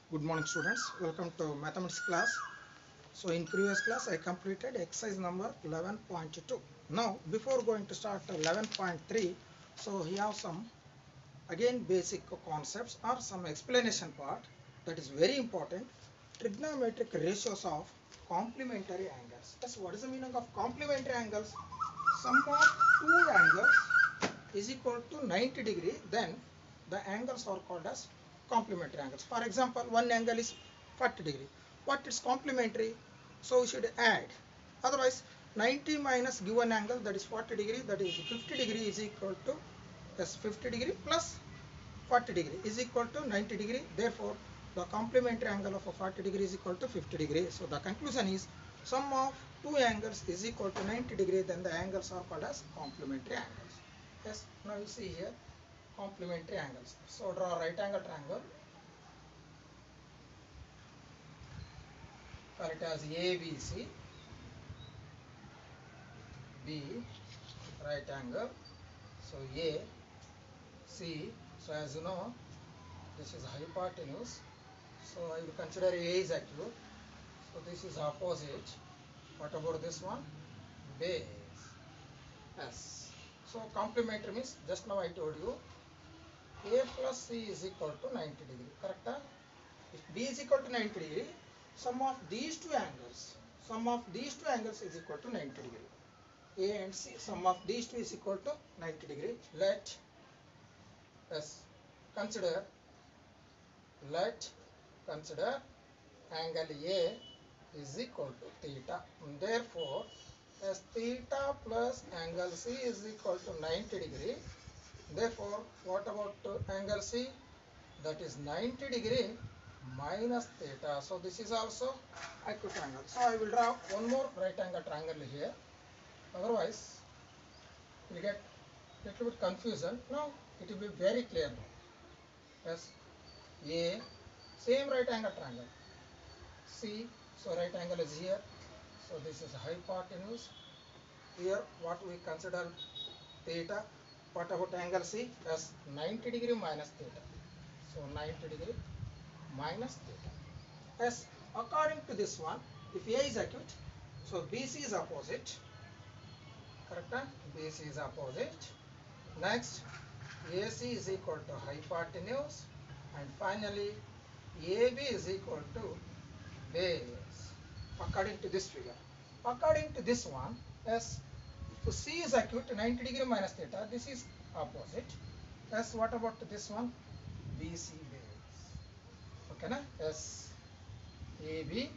Good morning students, welcome to mathematics class. So in previous class I completed exercise number 11.2. Now before going to start 11.3, so here have some again basic concepts or some explanation part that is very important. Trigonometric ratios of complementary angles. Yes, what is the meaning of complementary angles? Sum of two angles is equal to 90 degree, then the angles are called as complementary angles. For example, one angle is 40 degree. What is complementary? So we should add. Otherwise, 90 minus given angle, that is 40 degree, that is 50 degree is equal to, yes, 50 degree plus 40 degree is equal to 90 degree. Therefore, the complementary angle of a 40 degree is equal to 50 degree. So the conclusion is sum of two angles is equal to 90 degree, then the angles are called as complementary angles. Yes, now you see here complementary angles. So draw a right angle triangle, call it as ABC, B right angle, so A, C. So as you know, this is hypotenuse, so I will consider A is acute, so this is opposite. What about this one? Base. Yes. So complementary means just now I told you A plus C is equal to 90 degree, correct? If B is equal to 90 degree, sum of these two angles is equal to 90 degree. A and C, sum of these two is equal to 90 degree. Let us consider, let consider angle A is equal to theta. Therefore, as theta plus angle C is equal to 90 degree, therefore, what about angle C? That is 90 degree minus theta. So this is also acute angle. So I will draw one more right angle triangle here. Otherwise, we get little bit confusion. Now it will be very clear now. Yes, A, same right angle triangle. C, so right angle is here. So this is hypotenuse. Here what we consider theta. What about angle C? As 90 degree minus theta. So 90 degree minus theta. As according to this one, if A is acute, so BC is opposite. Correct? BC is opposite. Next, AC is equal to hypotenuse, and finally AB is equal to base. According to this figure. According to this one, yes, so C is acute 90 degree minus theta. This is opposite. Yes, what about this one? BC base. Okay, na? Yes, AB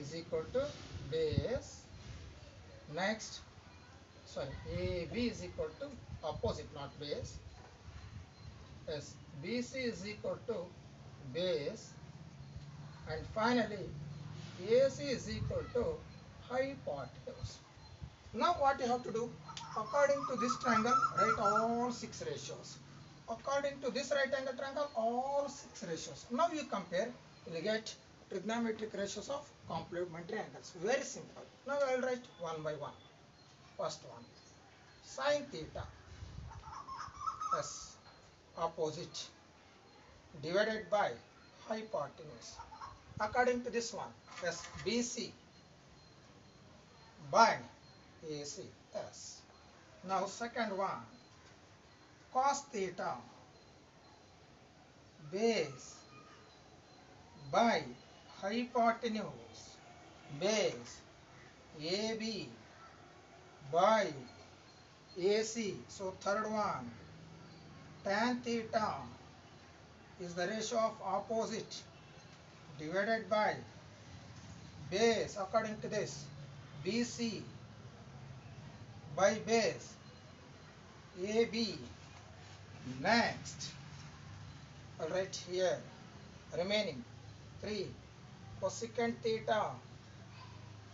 is equal to base. Next, sorry, AB is equal to opposite, not base. Yes, BC is equal to base, and finally AC is equal to hypotenuse. Now what you have to do? According to this triangle, write all 6 ratios. According to this right angle triangle, all 6 ratios. Now you compare, you will get trigonometric ratios of complementary angles. Very simple. Now I will write one by one. First one, sine theta, yes, opposite, divided by hypotenuse. According to this one, yes, BC by AC, yes. Now second one, cos theta base by hypotenuse base AB by AC. So third one, tan theta is the ratio of opposite divided by base. According to this, BC by base AB. Next, all right, here remaining 3, cosecant theta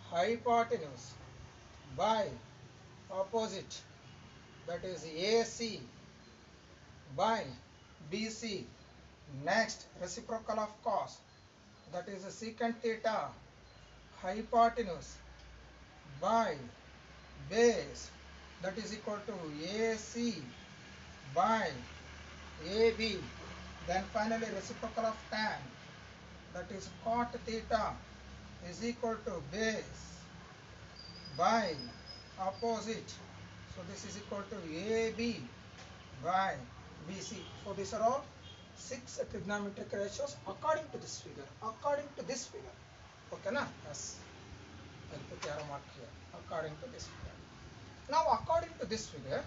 hypotenuse by opposite, that is AC by BC. Next, reciprocal of cos, that is secant theta hypotenuse by base, that is equal to AC by AB. Then finally reciprocal of tan, that is cot theta, is equal to base by opposite. So this is equal to AB by BC. So these are all 6 trigonometric ratios according to this figure. According to this figure. Okay, na? Yes. I'll put arrow mark here. According to this figure. Now according to this figure,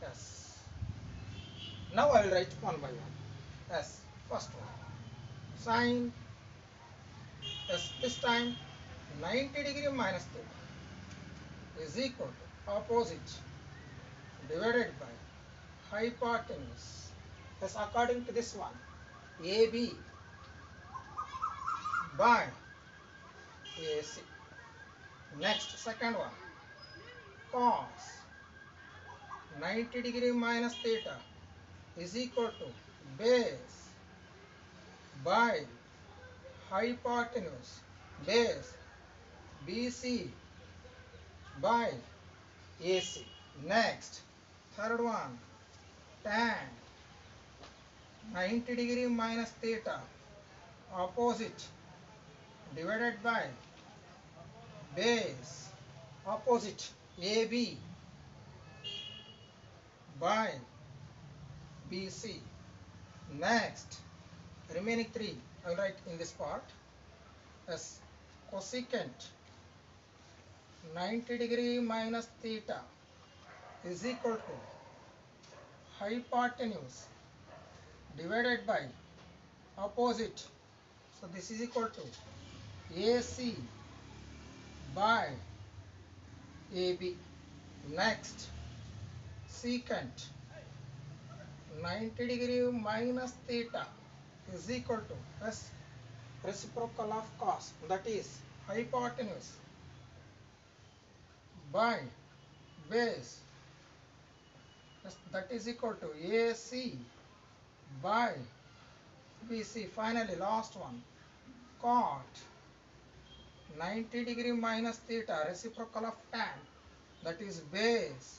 yes. Now I will write one by one. Yes. First one. Sine, yes, this time 90 degree minus theta is equal to opposite divided by hypotenuse. Yes, according to this one, AB by AC. Next, second one, cos 90 degree minus theta is equal to base by hypotenuse, base BC by AC. Next, third one, tan 90 degree minus theta opposite divided by base opposite AB by BC. Next, remaining 3 I will write in this part as cosecant 90 degree minus theta is equal to hypotenuse divided by opposite. So this is equal to AC by AB. Next, secant 90 degree minus theta is equal to as reciprocal of cos, that is hypotenuse by base, that is equal to AC by BC. Finally last one, cot 90 degree minus theta reciprocal of tan, that is base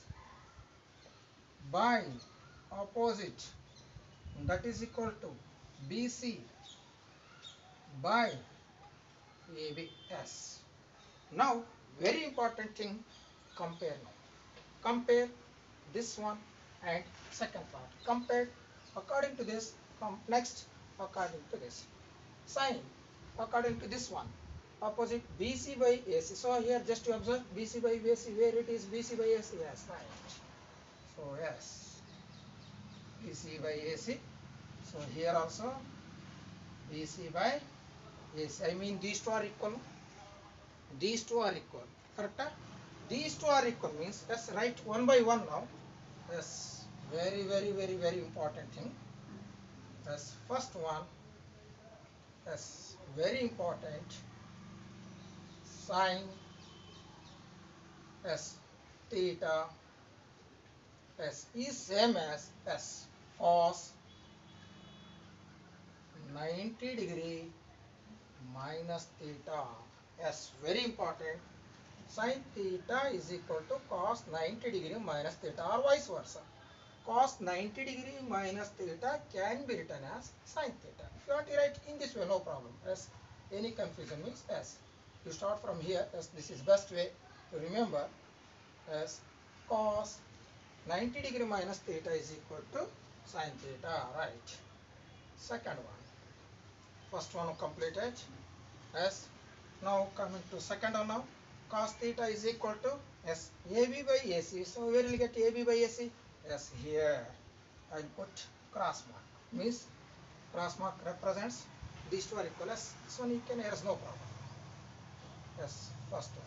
by opposite, that is equal to BC by ABS. Now very important thing, compare now. Compare this one and second part. Compare according to this, next according to this. Sine according to this one, opposite BC by AC. So here just to observe BC by AC, where it is BC by AC, yes, right. So yes, BC by AC. So here also BC by AC. I mean these two are equal. These two are equal. Correct? These two are equal means let's write one by one now. Yes, very important thing. Yes, first one. Yes, very important. Sine S theta S is same as S cos 90 degree minus theta. Yes, very important. Sin theta is equal to cos 90 degree minus theta or vice versa. Cos 90 degree minus theta can be written as sin theta. If you want to write in this way, no problem. As any confusion means S. You start from here, as this is best way to remember, as cos 90 degree minus theta is equal to sin theta, right? Second one. First one completed. As now coming to second one now. Cos theta is equal to yes, AB by AC. So where will you get AB by AC? Yes, here I put cross mark. Means cross mark represents these two are equal. As this one you can erase, no problem. Yes, first one.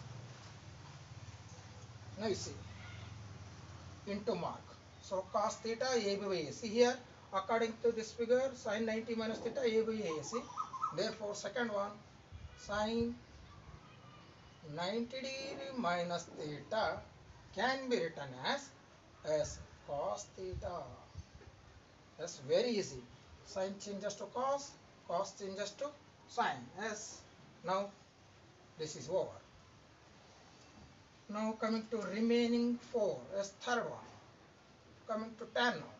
Now you see into mark. So cos theta AB by AC. Here according to this figure sin 90 minus theta AB by AC. Therefore second one sin 90 degree minus theta can be written as cos theta. That's very easy. Sin changes to cos, cos changes to sin. Yes. Now this is over. Now coming to remaining 4 as third one. Coming to tan now.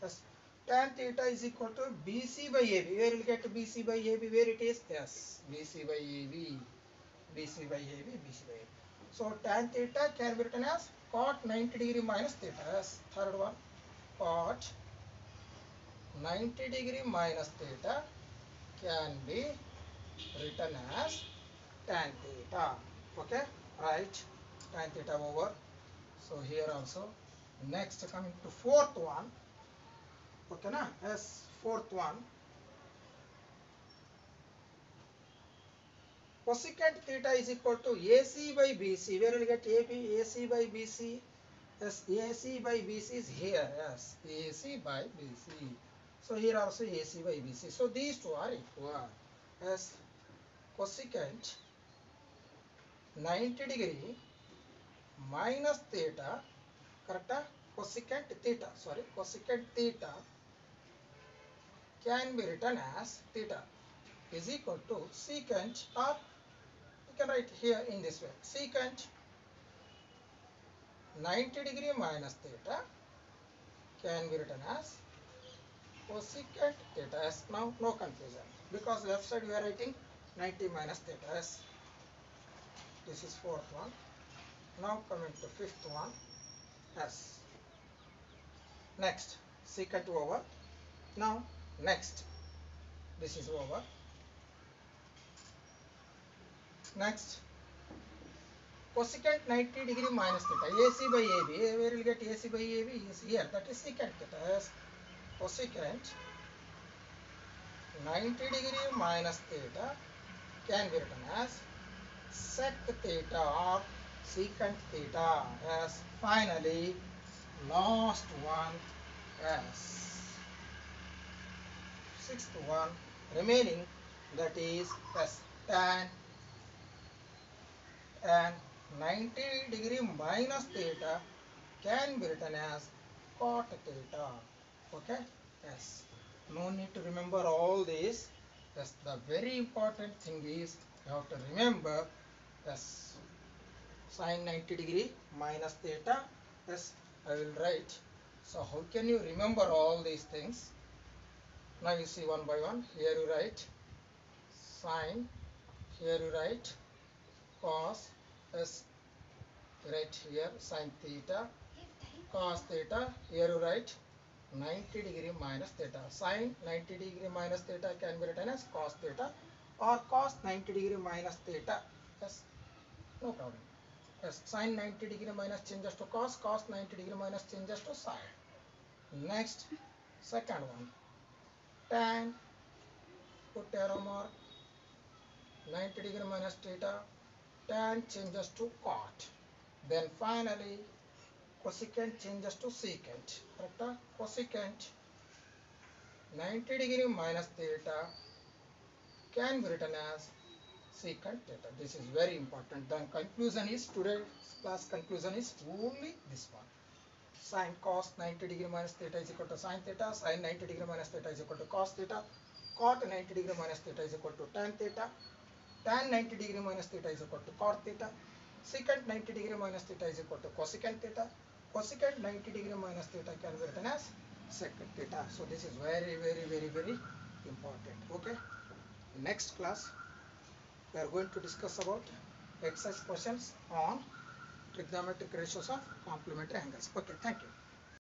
Yes. tan theta is equal to BC by AB. Where will get BC by AB? Where it is? Yes, BC by AB. BC by AB, BC by AB. So tan theta can be written as cot 90 degree minus theta. Yes, third one. Cot 90 degree minus theta can be written as tan theta. Okay, right? Tan theta over. So here also. Next, coming to fourth one. Okay, na? Yes, fourth one. Cosecant theta is equal to AC by BC. Where will you get AB? AC by BC. Yes, AC by BC is here. Yes, AC by BC. So here also AC by BC. So these two are equal. Yes, cosecant 90 degree minus theta, correct? Cosecant theta, sorry, cosecant theta can be written as theta is equal to secant, or you can write here in this way, secant 90 degree minus theta can be written as cosecant theta. Yes, now no confusion, because left side we are writing 90 minus theta. Yes, this is fourth one. Now coming to fifth one. Yes, next secant over. Now next, this is over. Next, cosecant 90 degree minus theta, AC by AB. Where will get AC by AB? Is here, that is secant theta. Yes, cosecant 90 degree minus theta can be written as sec theta or secant theta. As finally, last one, as sixth one remaining, that is as tan 90 degree minus theta can be written as cot theta. Okay, yes, no need to remember all this. Yes, the very important thing is you have to remember, yes, sine 90 degree minus theta. Yes, I will write. So how can you remember all these things? Now you see one by one. Here you write sine, here you write cos. Yes, right here sine theta, cos theta. Here you write 90 degree minus theta. Sine 90 degree minus theta can be written as cos theta, or cos 90 degree minus theta. Yes, no problem. Yes, sine 90 degree minus changes to cos, cos 90 degree minus changes to sine. Next, second one, tan, put arrow mark, 90 degree minus theta, tan changes to cot. Then finally, cosecant changes to secant. Correct? Cosecant 90 degree minus theta can be written as secant theta. This is very important. Then conclusion is, today's class conclusion is only this one. Sin cos 90 degree minus theta is equal to sin theta. Sin 90 degree minus theta is equal to cos theta. Cot 90 degree minus theta is equal to tan theta. Tan 90 degree minus theta is equal to cot theta. Secant 90 degree minus theta is equal to cosecant theta. Cosecant 90 degree minus theta can be written as secant theta. So this is very, very, very, very important. Okay. Next class, we are going to discuss about exercise questions on trigonometric ratios of complementary angles. Okay, thank you.